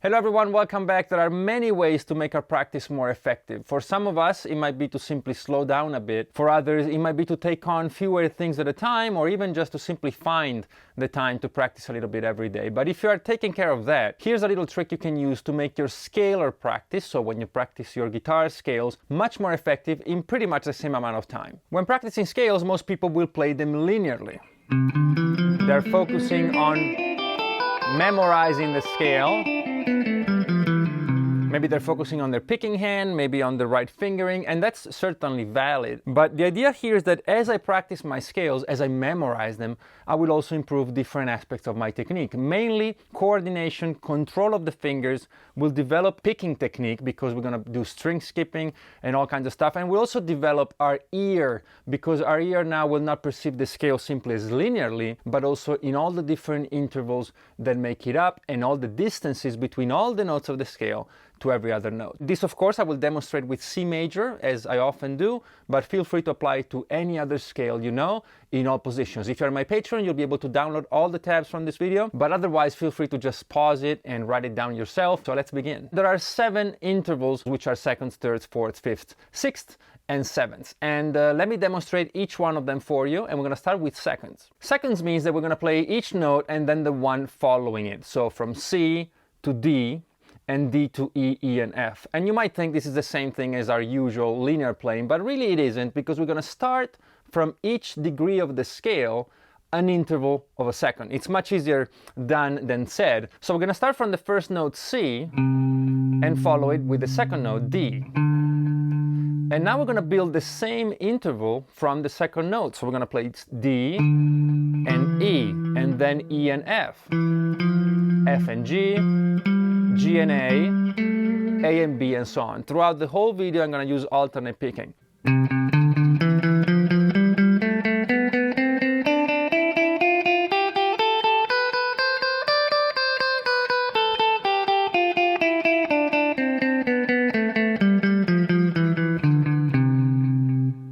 Hello everyone, welcome back. There are many ways to make our practice more effective. For some of us, it might be to simply slow down a bit. For others, it might be to take on fewer things at a time, or even just to simply find the time to practice a little bit every day. But if you are taking care of that, here's a little trick you can use to make your scalar practice, so when you practice your guitar scales, much more effective in pretty much the same amount of time. When practicing scales, most people will play them linearly. They're focusing on memorizing the scale. Maybe they're focusing on their picking hand, maybe on the right fingering, and that's certainly valid. But the idea here is that as I practice my scales, as I memorize them, I will also improve different aspects of my technique. Mainly coordination, control of the fingers, we'll develop picking technique because we're gonna do string skipping and all kinds of stuff. And we'll also develop our ear, because our ear now will not perceive the scale simply as linearly, but also in all the different intervals that make it up and all the distances between all the notes of the scale to every other note. This, of course, I will demonstrate with C major, as I often do, but feel free to apply it to any other scale you know, in all positions. If you're my patron, you'll be able to download all the tabs from this video, but otherwise feel free to just pause it and write it down yourself. So let's begin. There are 7 intervals, which are seconds, thirds, fourths, fifths, sixths, and sevenths. And let me demonstrate each one of them for you, and we're gonna start with seconds. Seconds means that we're gonna play each note and then the one following it. So from C to D, and D to E, E, and F. And you might think this is the same thing as our usual linear playing, but really it isn't, because we're going to start from each degree of the scale an interval of a second. It's much easier done than said. So we're going to start from the first note C and follow it with the second note D. And now we're going to build the same interval from the second note. So we're going to play D and E, and then E and F, F and G, G and A and B, and so on. Throughout the whole video, I'm going to use alternate picking.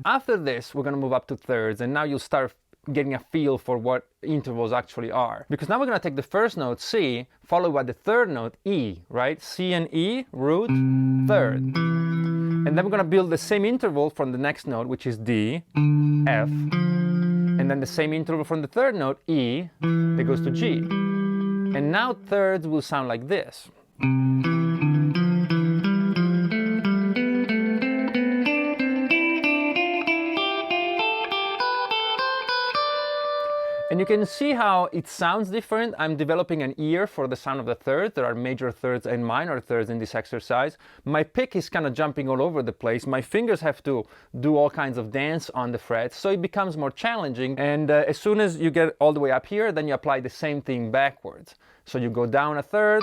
After this, we're going to move up to thirds, and now you'll start getting a feel for what intervals actually are. Because now we're going to take the first note, C, followed by the third note, E, right? C and E, root, third. And then we're going to build the same interval from the next note, which is D, F, and then the same interval from the third note, E, that goes to G. And now thirds will sound like this. And you can see how it sounds different. I'm developing an ear for the sound of the thirds. There are major thirds and minor thirds in this exercise. My pick is kind of jumping all over the place. My fingers have to do all kinds of dance on the frets, so it becomes more challenging. And as soon as you get all the way up here, then you apply the same thing backwards. So you go down a third,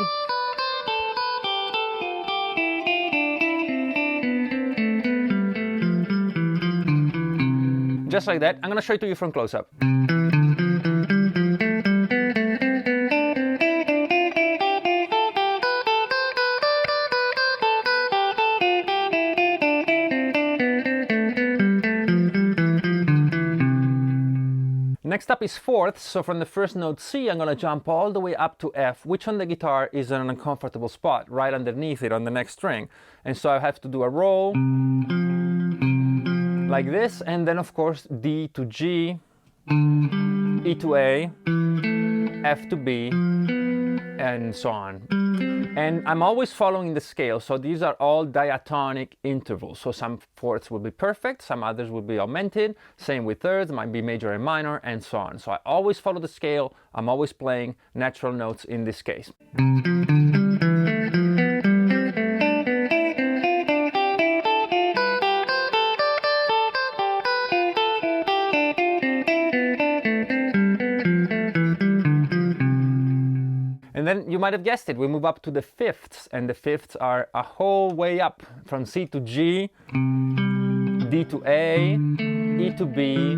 just like that. I'm going to show it to you from close-up. Next up is fourths, so from the first note C, I'm going to jump all the way up to F, which on the guitar is an uncomfortable spot, right underneath it on the next string. And so I have to do a roll, like this, and then of course D to G, E to A, F to B, and so on. And I'm always following the scale, so these are all diatonic intervals. So some fourths will be perfect, some others will be augmented, same with thirds, might be major and minor, and so on. So I always follow the scale, I'm always playing natural notes in this case. And then you might have guessed it, we move up to the fifths, and the fifths are a whole way up from C to G, D to A, E to B,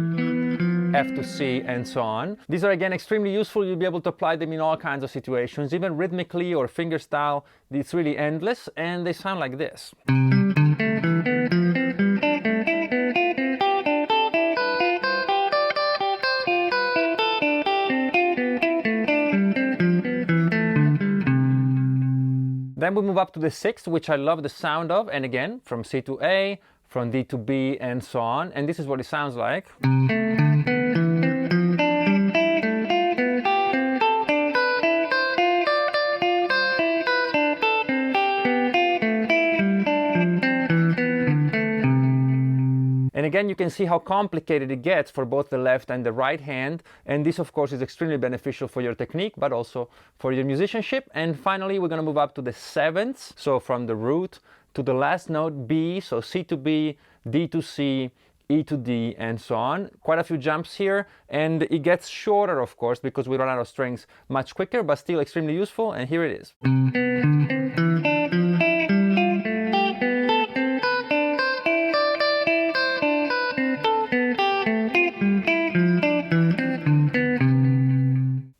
F to C, and so on. These are again extremely useful. You'll be able to apply them in all kinds of situations, even rhythmically or fingerstyle. It's really endless, and they sound like this. Then we move up to the sixth, which I love the sound of, and again, from C to A, from D to B, and so on. And this is what it sounds like. And again, you can see how complicated it gets for both the left and the right hand. And this, of course, is extremely beneficial for your technique, but also for your musicianship. And finally, we're going to move up to the sevenths. So from the root to the last note, B, so C to B, D to C, E to D, and so on. Quite a few jumps here, and it gets shorter, of course, because we run out of strings much quicker, but still extremely useful. And here it is.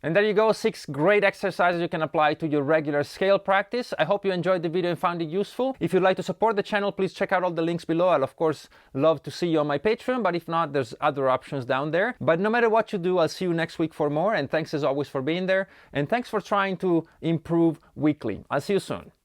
And there you go, 6 great exercises you can apply to your regular scale practice. I hope you enjoyed the video and found it useful. If you'd like to support the channel, please check out all the links below. I'll of course love to see you on my Patreon, but if not, there's other options down there. But no matter what you do, I'll see you next week for more. And thanks as always for being there. And thanks for trying to improve weekly. I'll see you soon.